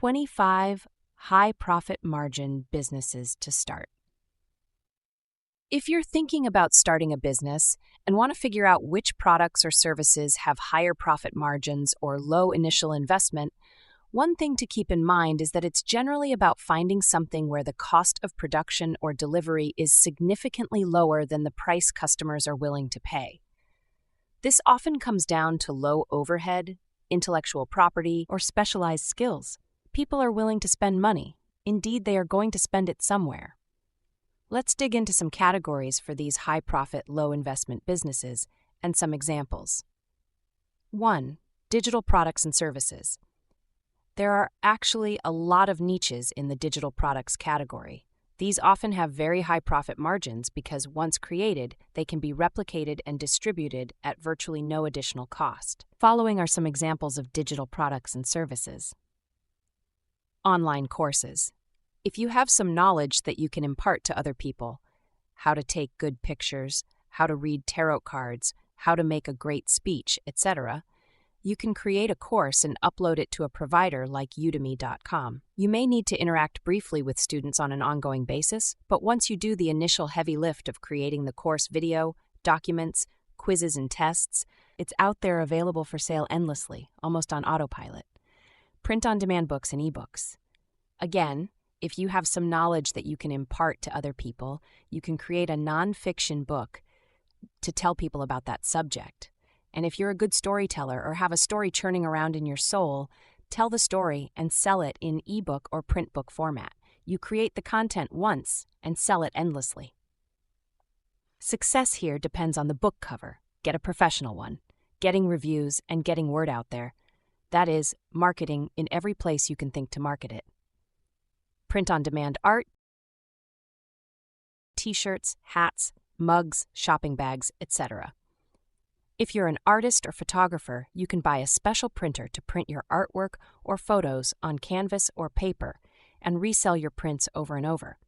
25 high profit margin businesses to start. If you're thinking about starting a business and want to figure out which products or services have higher profit margins or low initial investment, one thing to keep in mind is that it's generally about finding something where the cost of production or delivery is significantly lower than the price customers are willing to pay. This often comes down to low overhead, intellectual property, or specialized skills. People are willing to spend money. Indeed, they are going to spend it somewhere. Let's dig into some categories for these high-profit, low-investment businesses and some examples. 1. Digital products and services. There are actually a lot of niches in the digital products category. These often have very high profit margins because once created, they can be replicated and distributed at virtually no additional cost. Following are some examples of digital products and services. Online courses. If you have some knowledge that you can impart to other people, how to take good pictures, how to read tarot cards, how to make a great speech, etc., you can create a course and upload it to a provider like udemy.com. You may need to interact briefly with students on an ongoing basis, but once you do the initial heavy lift of creating the course video, documents, quizzes, and tests, it's out there available for sale endlessly, almost on autopilot. Print-on-demand books and ebooks. Again, if you have some knowledge that you can impart to other people, you can create a non-fiction book to tell people about that subject. And if you're a good storyteller or have a story churning around in your soul, tell the story and sell it in ebook or print book format. You create the content once and sell it endlessly. Success here depends on the book cover. Get a professional one. Getting reviews and getting word out there. That is, marketing in every place you can think to market it. Print-on-demand art, t-shirts, hats, mugs, shopping bags, etc. If you're an artist or photographer, you can buy a special printer to print your artwork or photos on canvas or paper and resell your prints over and over.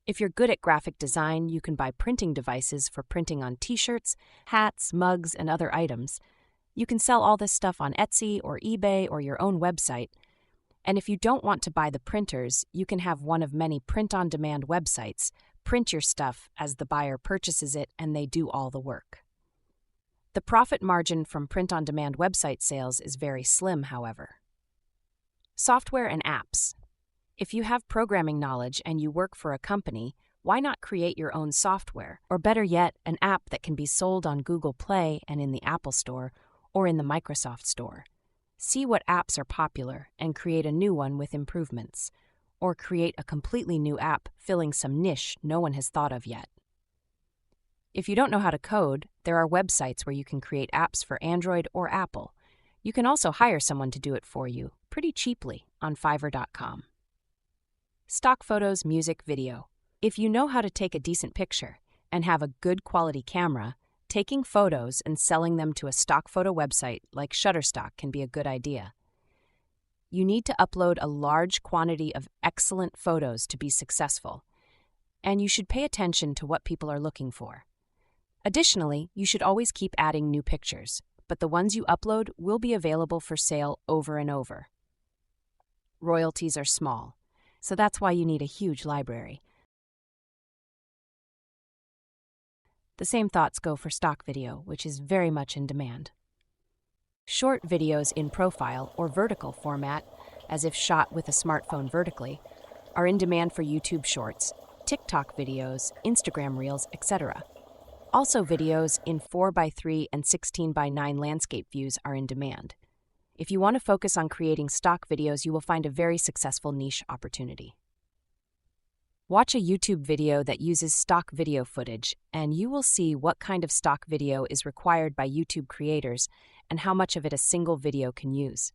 If you're good at graphic design, you can buy printing devices for printing on t-shirts, hats, mugs, and other items. You can sell all this stuff on Etsy or eBay or your own website. And if you don't want to buy the printers, you can have one of many print-on-demand websites, print your stuff as the buyer purchases it, and they do all the work. The profit margin from print-on-demand website sales is very slim, however. Software and apps. If you have programming knowledge and you work for a company, why not create your own software, or better yet, an app that can be sold on Google Play and in the Apple Store or in the Microsoft Store? See what apps are popular and create a new one with improvements, or create a completely new app filling some niche no one has thought of yet. If you don't know how to code, there are websites where you can create apps for Android or Apple. You can also hire someone to do it for you, pretty cheaply, on Fiverr.com. Stock photos, music, video. If you know how to take a decent picture and have a good quality camera, taking photos and selling them to a stock photo website like Shutterstock can be a good idea. You need to upload a large quantity of excellent photos to be successful, and you should pay attention to what people are looking for. Additionally, you should always keep adding new pictures, but the ones you upload will be available for sale over and over. Royalties are small, so that's why you need a huge library. The same thoughts go for stock video, which is very much in demand. Short videos in profile or vertical format, as if shot with a smartphone vertically, are in demand for YouTube Shorts, TikTok videos, Instagram Reels, etc. Also, videos in 4:3 and 16:9 landscape views are in demand. If you want to focus on creating stock videos, you will find a very successful niche opportunity. Watch a YouTube video that uses stock video footage, and you will see what kind of stock video is required by YouTube creators and how much of it a single video can use.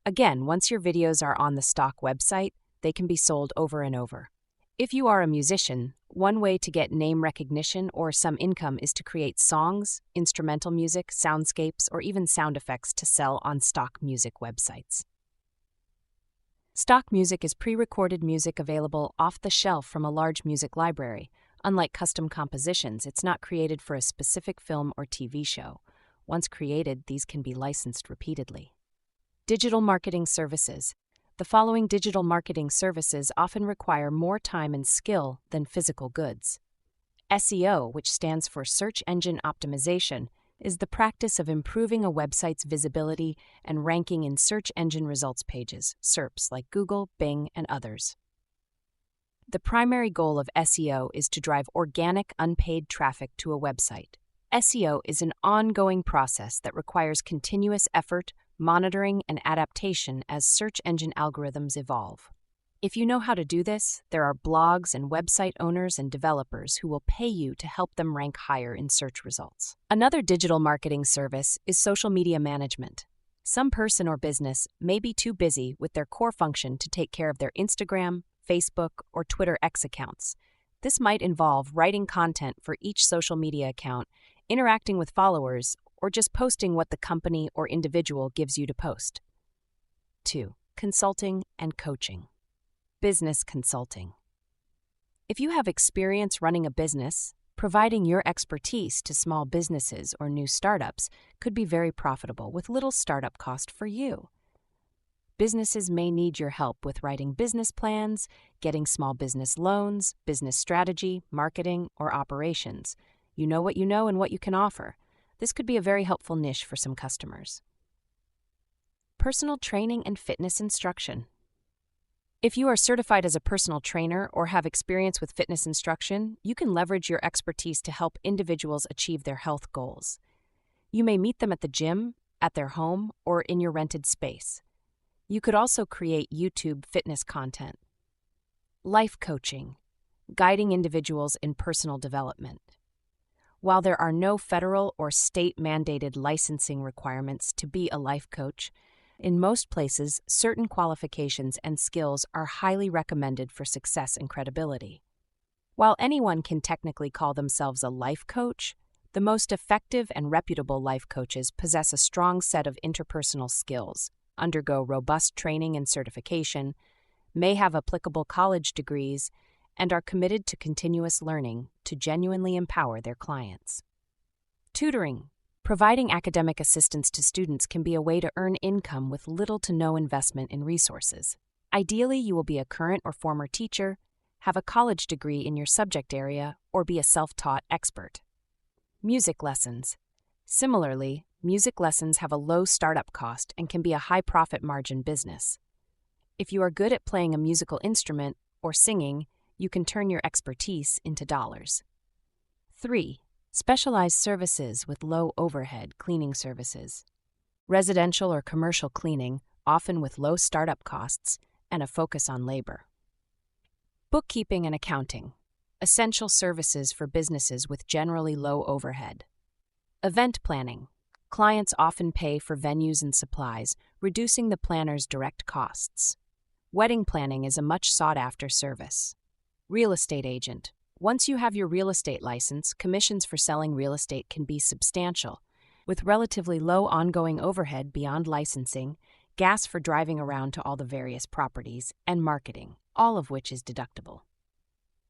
Again, once your videos are on the stock website, they can be sold over and over. If you are a musician, one way to get name recognition or some income is to create songs, instrumental music, soundscapes, or even sound effects to sell on stock music websites. Stock music is pre-recorded music available off the shelf from a large music library. Unlike custom compositions, it's not created for a specific film or TV show. Once created, these can be licensed repeatedly. Digital marketing services. The following digital marketing services often require more time and skill than physical goods. SEO, which stands for Search Engine Optimization, is the practice of improving a website's visibility and ranking in search engine results pages, SERPs, like Google, Bing, and others. The primary goal of SEO is to drive organic, unpaid traffic to a website. SEO is an ongoing process that requires continuous effort, monitoring, and adaptation as search engine algorithms evolve. If you know how to do this, there are blogs and website owners and developers who will pay you to help them rank higher in search results. Another digital marketing service is social media management. Some person or business may be too busy with their core function to take care of their Instagram, Facebook, or Twitter X accounts. This might involve writing content for each social media account, interacting with followers, or just posting what the company or individual gives you to post. 2. Consulting and coaching. Business consulting. If you have experience running a business, providing your expertise to small businesses or new startups could be very profitable with little startup cost for you. Businesses may need your help with writing business plans, getting small business loans, business strategy, marketing, or operations. You know what you know and what you can offer. This could be a very helpful niche for some customers. Personal training and fitness instruction. If you are certified as a personal trainer or have experience with fitness instruction, you can leverage your expertise to help individuals achieve their health goals. You may meet them at the gym, at their home, or in your rented space. You could also create YouTube fitness content. Life coaching, guiding individuals in personal development. While there are no federal or state-mandated licensing requirements to be a life coach, in most places, certain qualifications and skills are highly recommended for success and credibility. While anyone can technically call themselves a life coach, the most effective and reputable life coaches possess a strong set of interpersonal skills, undergo robust training and certification, may have applicable college degrees, and are committed to continuous learning to genuinely empower their clients. Tutoring. Providing academic assistance to students can be a way to earn income with little to no investment in resources. Ideally, you will be a current or former teacher, have a college degree in your subject area, or be a self-taught expert. Music lessons. Similarly, music lessons have a low startup cost and can be a high profit margin business. If you are good at playing a musical instrument or singing, you can turn your expertise into dollars. 3. Specialized services with low overhead cleaning services. Residential or commercial cleaning, often with low startup costs and a focus on labor. Bookkeeping and accounting. Essential services for businesses with generally low overhead. Event planning. Clients often pay for venues and supplies, reducing the planner's direct costs. Wedding planning is a much sought-after service. Real estate agent. Once you have your real estate license, commissions for selling real estate can be substantial, with relatively low ongoing overhead beyond licensing, gas for driving around to all the various properties, and marketing, all of which is deductible.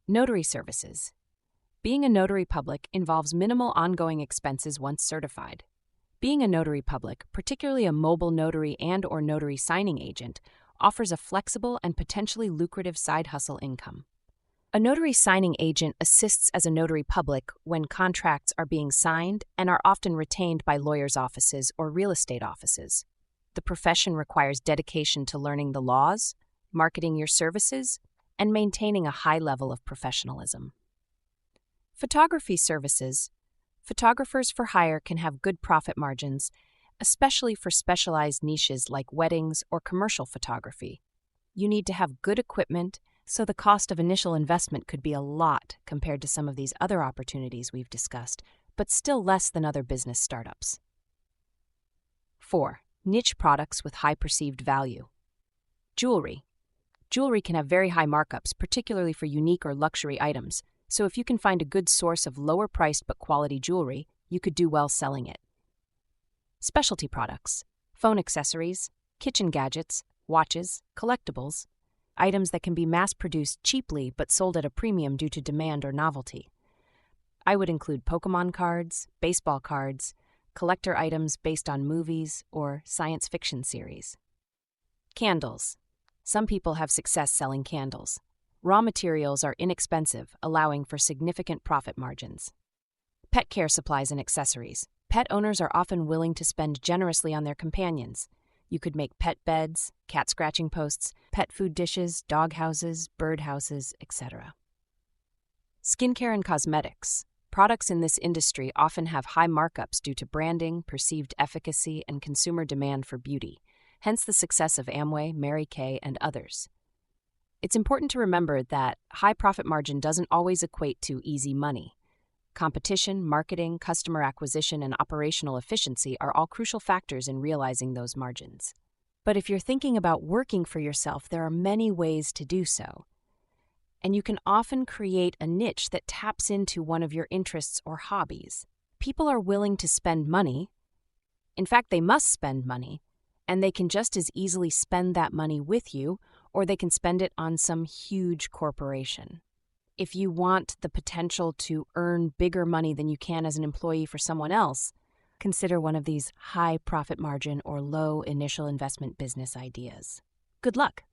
Notary services. Being a notary public involves minimal ongoing expenses once certified. Being a notary public, particularly a mobile notary and/or notary signing agent, offers a flexible and potentially lucrative side hustle income. A notary signing agent assists as a notary public when contracts are being signed and are often retained by lawyers' offices or real estate offices. The profession requires dedication to learning the laws, marketing your services, and maintaining a high level of professionalism. Photography services. Photographers for hire can have good profit margins, especially for specialized niches like weddings or commercial photography. You need to have good equipment, so the cost of initial investment could be a lot compared to some of these other opportunities we've discussed, but still less than other business startups. 4. Niche products with high perceived value. Jewelry. Jewelry can have very high markups, particularly for unique or luxury items, so if you can find a good source of lower priced but quality jewelry, you could do well selling it. Specialty products. Phone accessories, kitchen gadgets, watches, collectibles, items that can be mass-produced cheaply but sold at a premium due to demand or novelty. I would include Pokemon cards, baseball cards, collector items based on movies or science fiction series. Candles. Some people have success selling candles. Raw materials are inexpensive, allowing for significant profit margins. Pet care supplies and accessories. Pet owners are often willing to spend generously on their companions. You could make pet beds, cat scratching posts, pet food dishes, dog houses, bird houses, etc. Skincare and cosmetics. Products in this industry often have high markups due to branding, perceived efficacy, and consumer demand for beauty, hence the success of Amway, Mary Kay, and others. It's important to remember that high profit margin doesn't always equate to easy money. Competition, marketing, customer acquisition, and operational efficiency are all crucial factors in realizing those margins. But if you're thinking about working for yourself, there are many ways to do so. And you can often create a niche that taps into one of your interests or hobbies. People are willing to spend money. In fact, they must spend money, and they can just as easily spend that money with you, or they can spend it on some huge corporation. If you want the potential to earn bigger money than you can as an employee for someone else, consider one of these high profit margin or low initial investment business ideas. Good luck!